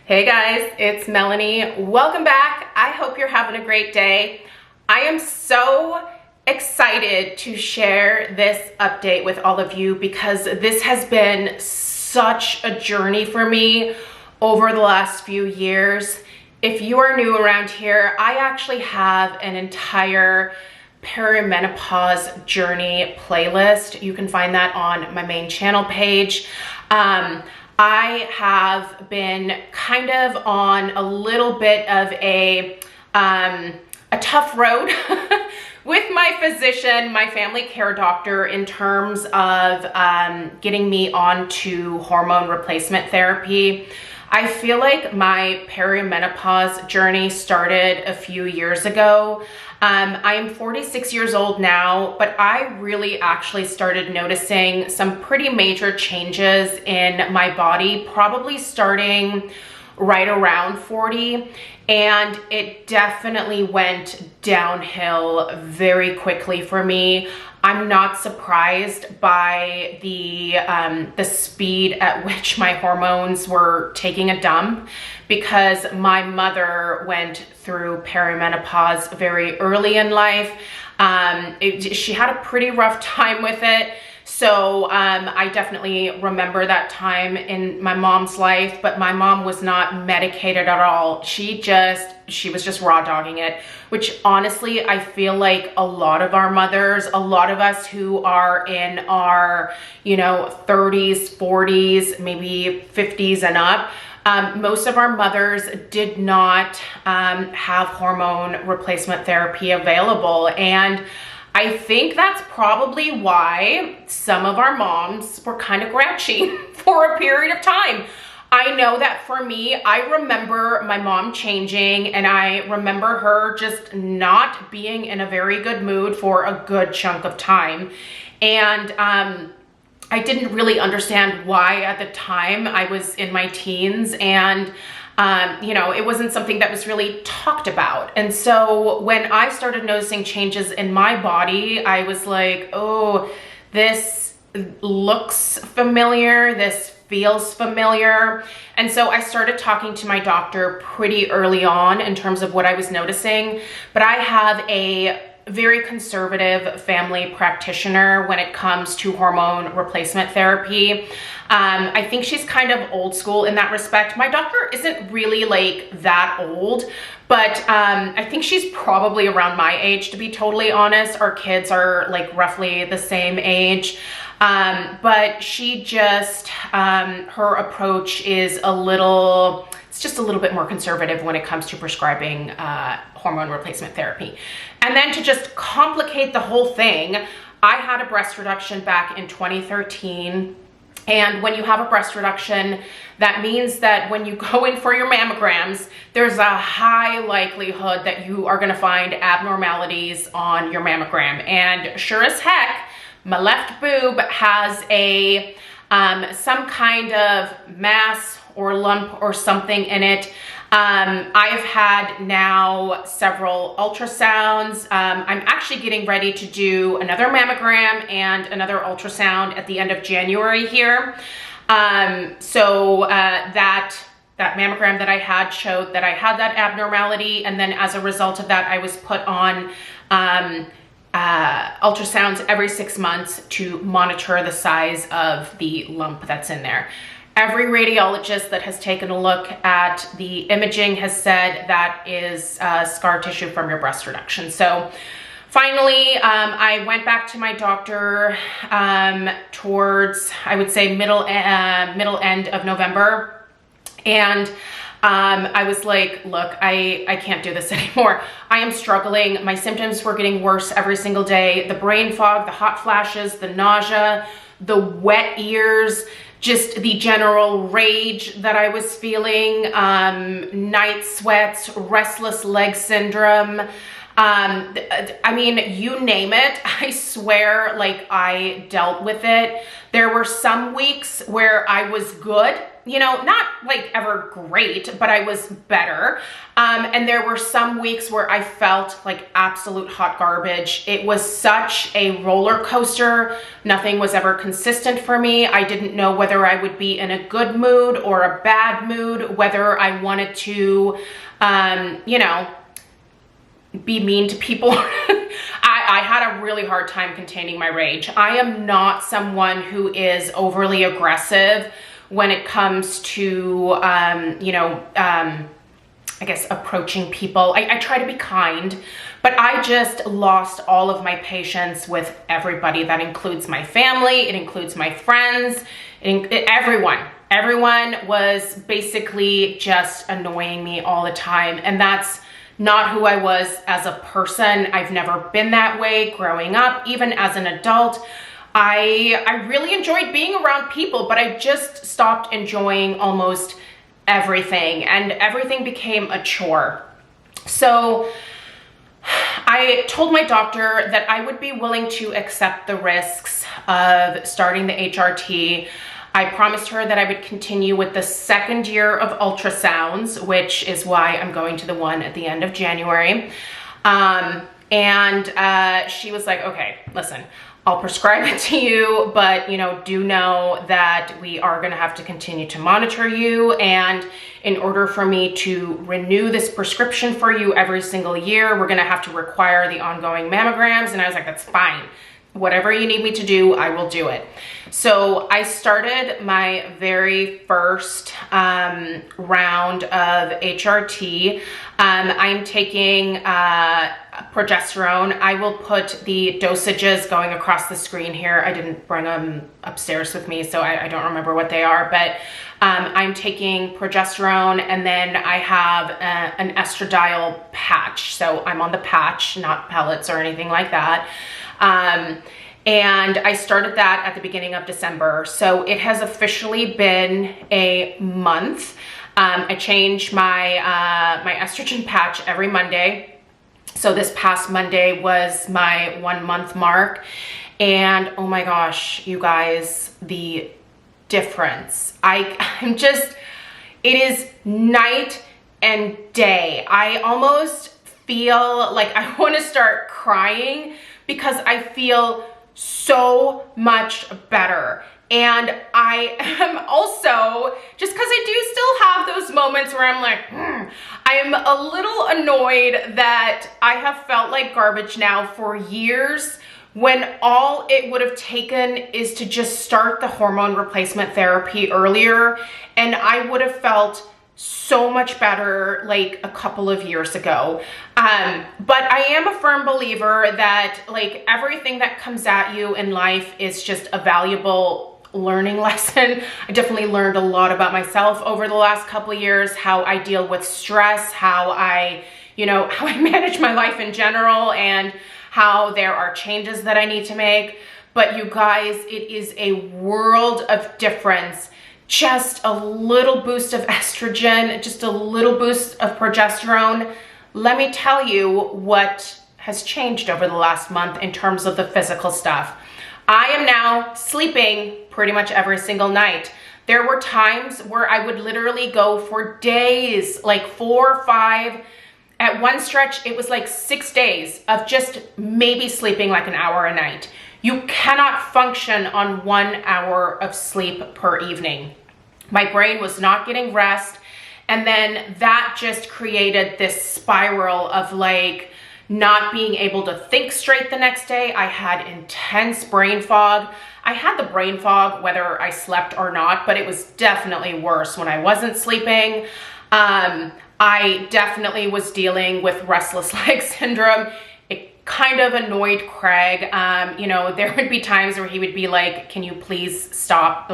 Hey guys, it's Melanie. Welcome back. I hope you're having a great day. I am so excited to share this update with all of you because this has been such a journey for me over the last few years. If you are new around here, I actually have an entire Perimenopause Journey playlist. You can find that on my main channel page. I have been kind of on a little bit of a tough road with my physician, my family care doctor, in terms of getting me onto hormone replacement therapy. I feel like my perimenopause journey started a few years ago. I am 46 years old now, but I really actually started noticing some pretty major changes in my body, probably starting right around 40. And it definitely went downhill very quickly for me. I'm not surprised by the speed at which my hormones were taking a dump, because my mother went through perimenopause very early in life. She had a pretty rough time with it. So I definitely remember that time in my mom's life, but my mom was not medicated at all. She was just raw dogging it, which honestly, I feel like a lot of our mothers, a lot of us who are in our, 30s, 40s, maybe 50s and up, most of our mothers did not have hormone replacement therapy available. And I think that's probably why some of our moms were kind of grouchy for a period of time. I know that for me, I remember my mom changing, and I remember her just not being in a very good mood for a good chunk of time. And I didn't really understand why at the time. I was in my teens, and it wasn't something that was really talked about. And so when I started noticing changes in my body, I was like, oh, this looks familiar, this feels familiar. And so I started talking to my doctor pretty early on in terms of what I was noticing. But I have a very conservative family practitioner when it comes to hormone replacement therapy. I think she's kind of old school in that respect. My doctor isn't really like that old, but I think she's probably around my age, to be totally honest. Our kids are like roughly the same age. But she just, her approach is it's just a little bit more conservative when it comes to prescribing hormone replacement therapy. And then to just complicate the whole thing, I had a breast reduction back in 2013. And when you have a breast reduction, that means that when you go in for your mammograms, there's a high likelihood that you are gonna find abnormalities on your mammogram. And sure as heck, my left boob has some kind of mass or lump or something in it. I've had now several ultrasounds. I'm actually getting ready to do another mammogram and another ultrasound at the end of January here. So that mammogram that I had showed that I had that abnormality, and then as a result of that, I was put on ultrasounds every 6 months to monitor the size of the lump that's in there. Every radiologist that has taken a look at the imaging has said that is scar tissue from your breast reduction. So finally, I went back to my doctor towards, I would say, middle end of November. And I was like, look, I can't do this anymore. I am struggling. My symptoms were getting worse every single day. The brain fog, the hot flashes, the nausea, the wet ears, just the general rage that I was feeling, night sweats, restless leg syndrome. I mean, you name it. I swear, like, I dealt with it. There were some weeks where I was good you know, not like ever great, but I was better. And there were some weeks where I felt like absolute hot garbage. It was such a roller coaster. Nothing was ever consistent for me. I didn't know whether I would be in a good mood or a bad mood, whether I wanted to, you know, be mean to people. I had a really hard time containing my rage. I am not someone who is overly aggressive when it comes to, you know, I guess approaching people. I try to be kind, but I just lost all of my patience with everybody. That includes my family, it includes my friends, everyone. Everyone was basically just annoying me all the time, and that's not who I was as a person. I've never been that way growing up. Even as an adult, I really enjoyed being around people, but I just stopped enjoying almost everything, and everything became a chore. So I told my doctor that I would be willing to accept the risks of starting the HRT. I promised her that I would continue with the second year of ultrasounds, which is why I'm going to the one at the end of January. She was like, okay, listen, I'll prescribe it to you, but you know, do know that we are gonna have to continue to monitor you. And in order for me to renew this prescription for you every single year, we're gonna have to require the ongoing mammograms. And I was like, that's fine. Whatever you need me to do, I will do it. So I started my very first round of HRT. I'm taking progesterone. I will put the dosages going across the screen here. I didn't bring them upstairs with me, so I don't remember what they are, but I'm taking progesterone, and then I have an estradiol patch. So I'm on the patch, not pellets or anything like that. And I started that at the beginning of December. So it has officially been a month. I change my, my estrogen patch every Monday. So this past Monday was my 1 month mark. And oh my gosh, you guys, the difference. I'm just, it is night and day. I almost feel like I want to start crying because I feel so much better. And I am also, just because I do still have those moments where I'm like, I am a little annoyed that I have felt like garbage now for years, when all it would have taken is to just start the hormone replacement therapy earlier, and I would have felt so much better like a couple of years ago. But I am a firm believer that like everything that comes at you in life is just a valuable learning lesson. I definitely learned a lot about myself over the last couple of years, how I deal with stress, how I manage my life in general, and how there are changes that I need to make. But you guys, it is a world of difference. Just a little boost of estrogen, just a little boost of progesterone. Let me tell you what has changed over the last month in terms of the physical stuff. I am now sleeping pretty much every single night. There were times where I would literally go for days, like 4 or 5. At one stretch, it was like 6 days of just maybe sleeping like an hour a night. You cannot function on 1 hour of sleep per evening. My brain was not getting rest. And then that just created this spiral of like not being able to think straight the next day. I had intense brain fog. I had the brain fog whether I slept or not, but it was definitely worse when I wasn't sleeping. I definitely was dealing with restless leg syndrome. It kind of annoyed Craig. There would be times where he would be like, can you please stop?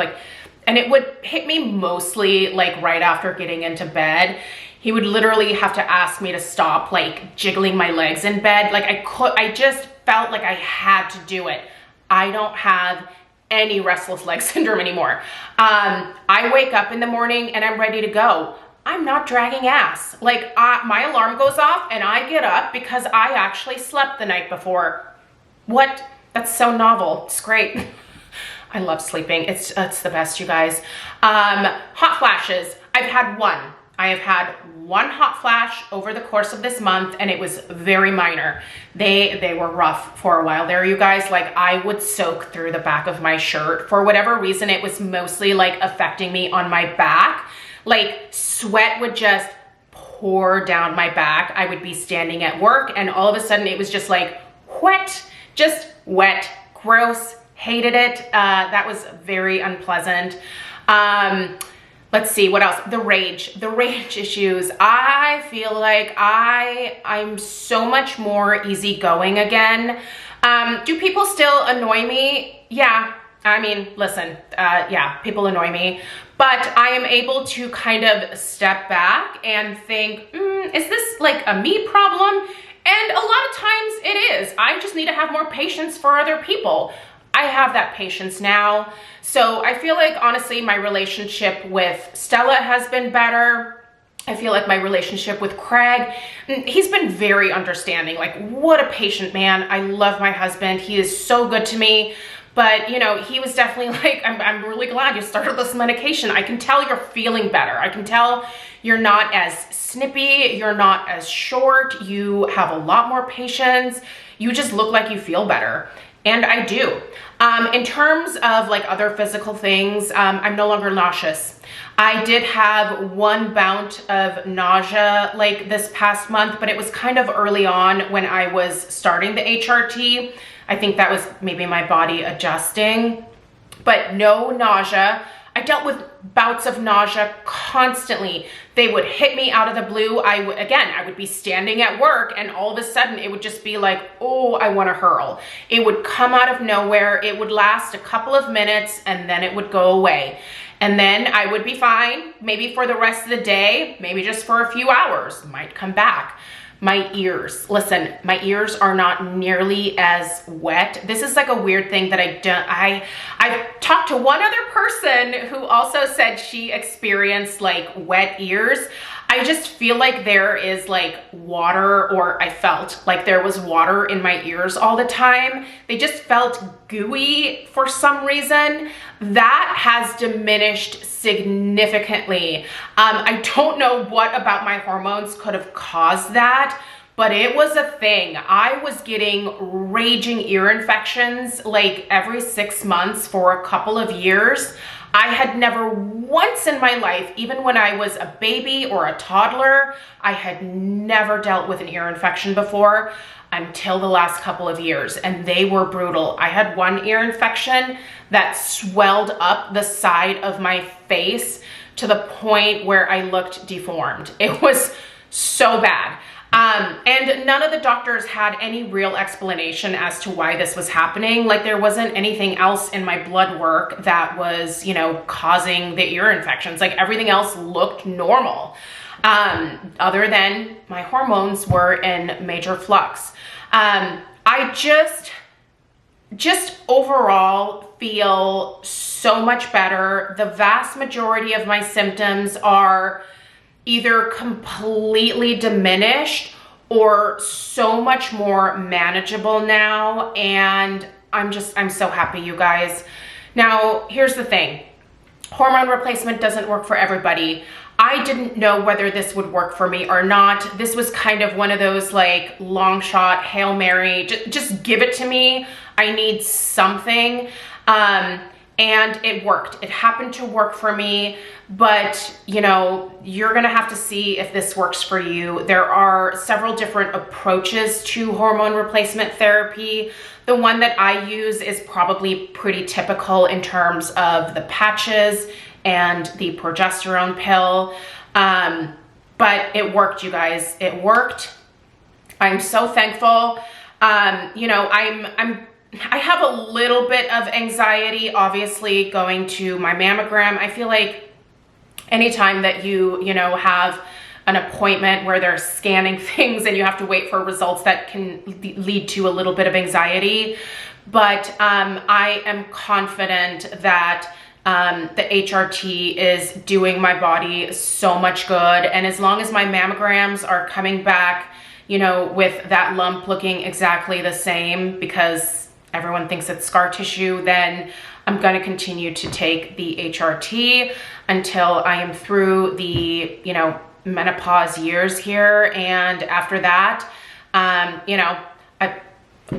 And it would hit me mostly like right after getting into bed. He would literally have to ask me to stop like jiggling my legs in bed. I just felt like I had to do it. I don't have any restless leg syndrome anymore. I wake up in the morning and I'm ready to go. I'm not dragging ass. My alarm goes off and I get up because I actually slept the night before. What? That's so novel. It's great. I love sleeping. It's the best, you guys. Hot flashes. I've had one. I have had one hot flash over the course of this month, and it was very minor. They were rough for a while there, you guys. Like, I would soak through the back of my shirt. For whatever reason, it was mostly like affecting me on my back. Like, sweat would just pour down my back. I would be standing at work, and all of a sudden it was just like wet, just wet, gross, hated it. That was very unpleasant. Let's see, what else? The rage issues. I feel like I'm so much more easygoing again. Do people still annoy me? Yeah, I mean, listen, yeah, people annoy me, but I am able to kind of step back and think, is this like a me problem? And a lot of times it is. I just need to have more patience for other people. I have that patience now. So I feel like, honestly, my relationship with Stella has been better. I feel like my relationship with Craig, he's been very understanding. Like, what a patient man. I love my husband. He is so good to me. But, you know, he was definitely like, I'm really glad you started this medication. I can tell you're feeling better. I can tell you're not as snippy. You're not as short. You have a lot more patience. You just look like you feel better. And I do. In terms of like other physical things, I'm no longer nauseous. I did have one bout of nausea like this past month, but it was kind of early on when I was starting the HRT. I think that was maybe my body adjusting, but no nausea. I dealt with bouts of nausea constantly. They would hit me out of the blue. I would be standing at work, and all of a sudden it would just be like, oh, I want to hurl. It would come out of nowhere. It would last a couple of minutes, and then it would go away. And then I would be fine, maybe for the rest of the day, maybe just for a few hours, might come back. My ears, listen, my ears are not nearly as wet. This is like a weird thing that I've talked to one other person who also said she experienced like wet ears. I just feel like there is like water, or I felt like there was water in my ears all the time. They just felt gooey for some reason. That has diminished significantly. I don't know what about my hormones could have caused that, but it was a thing. I was getting raging ear infections like every 6 months for a couple of years. I had never once in my life, even when I was a baby or a toddler, I had never dealt with an ear infection before until the last couple of years, and they were brutal. I had one ear infection that swelled up the side of my face to the point where I looked deformed. It was so bad. And none of the doctors had any real explanation as to why this was happening. Like, there wasn't anything else in my blood work that was, you know, causing the ear infections. Like, everything else looked normal. Other than my hormones were in major flux. I just overall feel so much better. The vast majority of my symptoms are either completely diminished or so much more manageable now. And I'm so happy, you guys. Now, here's the thing. Hormone replacement doesn't work for everybody. I didn't know whether this would work for me or not. This was kind of one of those like long shot, Hail Mary, just give it to me. I need something. And it worked. It happened to work for me, but you know, you're gonna have to see if this works for you. There are several different approaches to hormone replacement therapy. The one that I use is probably pretty typical in terms of the patches and the progesterone pill. But it worked, you guys. It worked. I'm so thankful. You know, I have a little bit of anxiety, obviously, going to my mammogram. I feel like anytime that you know, have an appointment where they're scanning things and you have to wait for results, that can lead to a little bit of anxiety. But I am confident that the HRT is doing my body so much good. And as long as my mammograms are coming back, you know, with that lump looking exactly the same, because everyone thinks it's scar tissue, then I'm going to continue to take the HRT until I am through the, you know, menopause years here. And after that, you know, I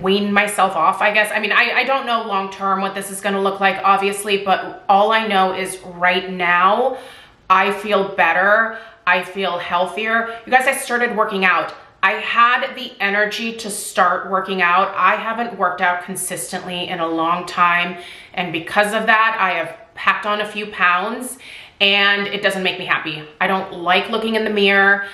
wean myself off, I guess. I mean, I don't know long-term what this is going to look like, obviously, but all I know is right now, I feel better. I feel healthier. You guys, I started working out. I had the energy to start working out. I haven't worked out consistently in a long time. And because of that, I have packed on a few pounds and it doesn't make me happy. I don't like looking in the mirror.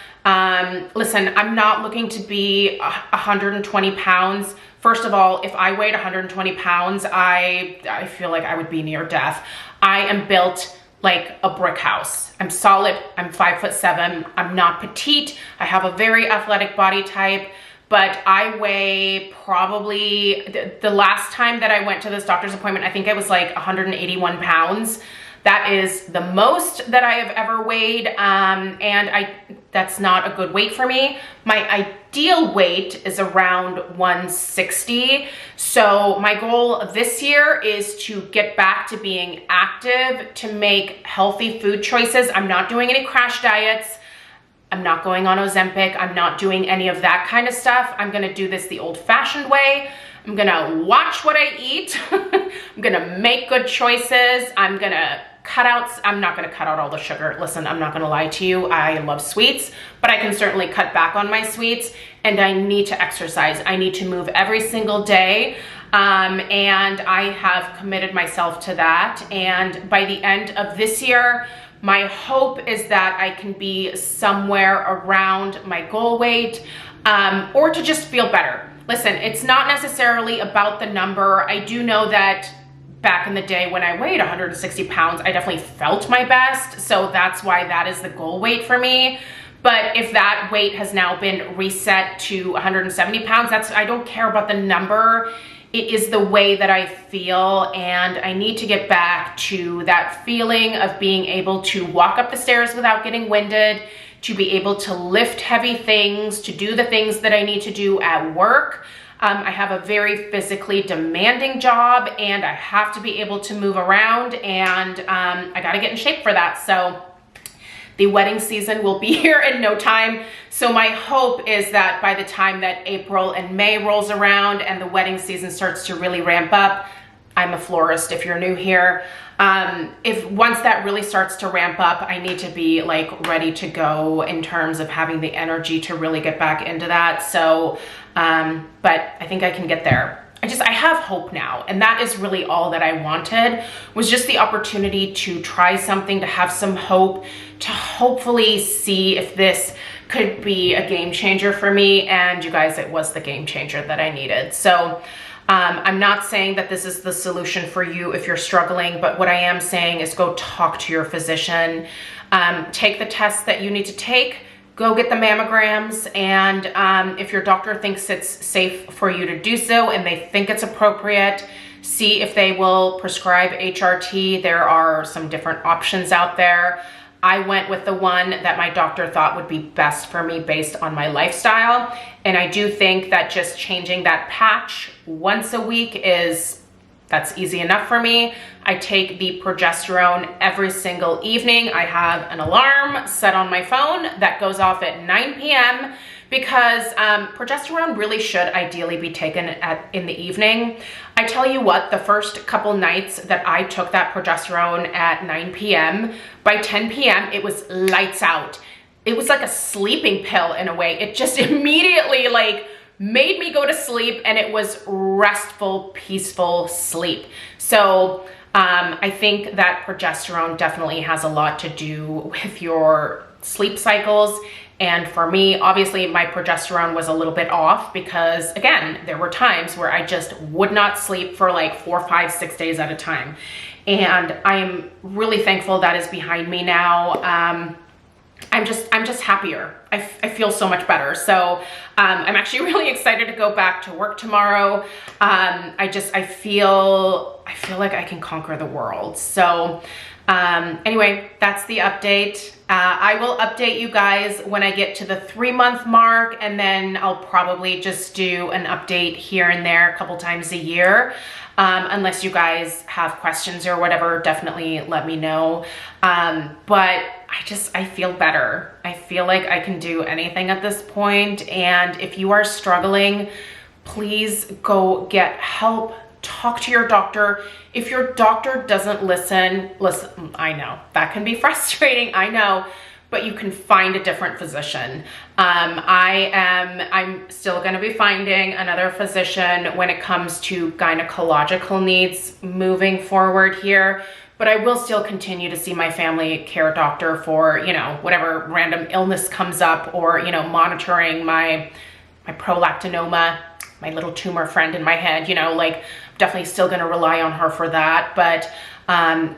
Listen, I'm not looking to be 120 pounds. First of all, if I weighed 120 pounds, I feel like I would be near death. I am built like a brick house. I'm solid, I'm 5'7", I'm not petite, I have a very athletic body type, but I weigh probably, the last time that I went to this doctor's appointment, I think it was like 181 pounds. That is the most that I have ever weighed, and that's not a good weight for me. My ideal weight is around 160. So my goal this year is to get back to being active, to make healthy food choices. I'm not doing any crash diets. I'm not going on Ozempic. I'm not doing any of that kind of stuff. I'm gonna do this the old-fashioned way. I'm gonna watch what I eat. I'm gonna make good choices. I'm gonna I'm not gonna cut out all the sugar. Listen, I'm not gonna lie to you. I love sweets, but I can certainly cut back on my sweets, and I need to exercise. I need to move every single day, and I have committed myself to that. And by the end of this year, my hope is that I can be somewhere around my goal weight, or to just feel better. Listen, it's not necessarily about the number. I do know that back in the day when I weighed 160 pounds, I definitely felt my best. So that's why that is the goal weight for me. But if that weight has now been reset to 170 pounds, I don't care about the number. It is the way that I feel, and I need to get back to that feeling of being able to walk up the stairs without getting winded, to be able to lift heavy things, to do the things that I need to do at work. I have a very physically demanding job, and I have to be able to move around, and I gotta get in shape for that. So the wedding season will be here in no time. So my hope is that by the time that April and May rolls around and the wedding season starts to really ramp up, I'm a florist if you're new here. If once that really starts to ramp up, I need to be like ready to go in terms of having the energy to really get back into that. So, but I think I can get there. I have hope now, and that is really all that I wanted, was just the opportunity to try something, to have some hope, to hopefully see if this could be a game changer for me. And you guys, it was the game changer that I needed. So I'm not saying that this is the solution for you if you're struggling, but what I am saying is go talk to your physician, take the tests that you need to take, go get the mammograms, and if your doctor thinks it's safe for you to do so and they think it's appropriate, see if they will prescribe HRT. There are some different options out there. I went with the one that my doctor thought would be best for me based on my lifestyle. And I do think that just changing that patch once a week that's easy enough for me. I take the progesterone every single evening. I have an alarm set on my phone that goes off at 9 p.m. because progesterone really should ideally be taken in the evening. I tell you what, the first couple nights that I took that progesterone at 9 p.m., by 10 p.m. it was lights out. It was like a sleeping pill in a way. It just immediately like made me go to sleep, and it was restful, peaceful sleep. So I think that progesterone definitely has a lot to do with your sleep cycles. And for me, obviously my progesterone was a little bit off because, again, there were times where I just would not sleep for like 4, 5, 6 days at a time. And I'm really thankful that is behind me now. I'm just happier. I feel so much better. So I'm actually really excited to go back to work tomorrow. I feel like I can conquer the world. So Anyway, that's the update. I will update you guys when I get to the 3-month mark, and then I'll probably just do an update here and there a couple times a year. Unless you guys have questions or whatever, definitely let me know. But I feel better. I feel like I can do anything at this point. And if you are struggling, please go get help. Talk to your doctor. If your doctor doesn't listen, I know that can be frustrating. I know, but you can find a different physician. I'm still going to be finding another physician when it comes to gynecological needs moving forward here, but I will still continue to see my family care doctor for, you know, whatever random illness comes up, or, you know, monitoring my prolactinoma, my little tumor friend in my head, you know, like definitely still going to rely on her for that. But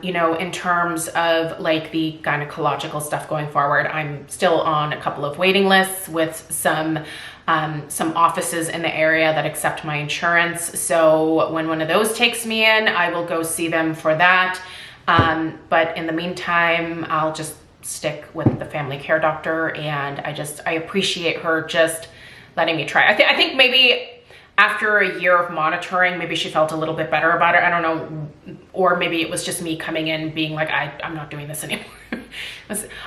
you know, in terms of like the gynecological stuff going forward, I'm still on a couple of waiting lists with some offices in the area that accept my insurance. So when one of those takes me in, I will go see them for that. But in the meantime, I'll just stick with the family care doctor, and I appreciate her just letting me try. I think maybe after a year of monitoring, maybe she felt a little bit better about it. I don't know. Or maybe it was just me coming in being like, I'm not doing this anymore.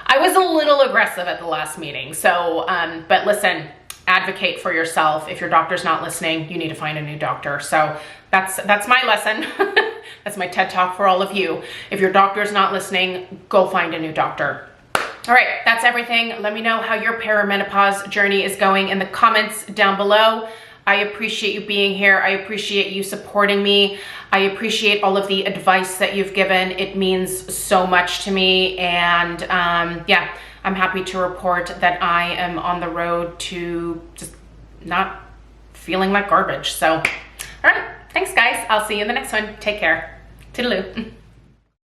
I was a little aggressive at the last meeting. So, but listen, advocate for yourself. If your doctor's not listening, you need to find a new doctor. So that's my lesson. That's my TED Talk for all of you. If your doctor's not listening, go find a new doctor. All right, that's everything. Let me know how your perimenopause journey is going in the comments down below. I appreciate you being here. I appreciate you supporting me. I appreciate all of the advice that you've given. It means so much to me. And yeah, I'm happy to report that I am on the road to just not feeling like garbage. So, all right, thanks guys. I'll see you in the next one. Take care. Toodaloo.